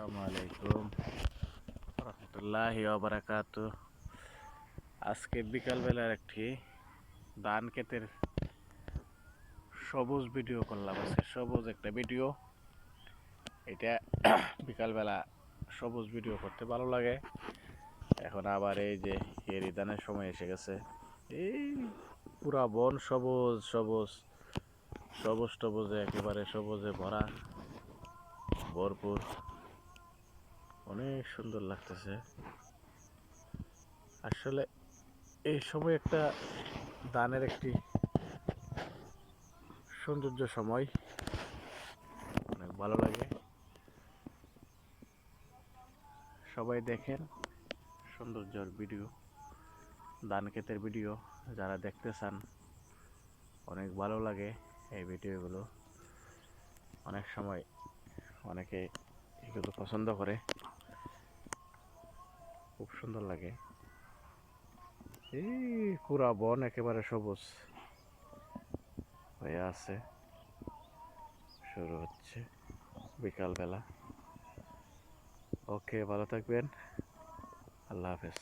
আসসালামু আলাইকুম রহমতুল্লাহি ওয়া বারাকাতুহু। আজকে বিকালবেলার একটি ধান ক্ষেতের সবুজ ভিডিও করলাম। আজকে সবুজ একটা ভিডিও, এটা বিকালবেলা সবুজ ভিডিও করতে ভালো লাগে। এখন আবার এই যে এরি ধানের সময় এসে গেছে। এই পুরা বন সবুজ সবুজ সবুজ টবুজে, একেবারে সবুজে ভরা, ভরপুর, অনেক সুন্দর লাগতেছে। আসলে এই সময় একটা ধানের একটি সৌন্দর্য সময়, অনেক ভালো লাগে। সবাই দেখেন সৌন্দর্যের ভিডিও, ধান ক্ষেতের ভিডিও। যারা দেখতে চান, অনেক ভালো লাগে এই ভিডিওগুলো। অনেক সময় অনেকে এগুলো পছন্দ করে, খুব সুন্দর লাগে। এই পুরা বন একেবারে সবুজ হয়ে আছে। শুরু হচ্ছে বিকালবেলা। ওকে, ভালো থাকবেন। আল্লাহ হাফেজ।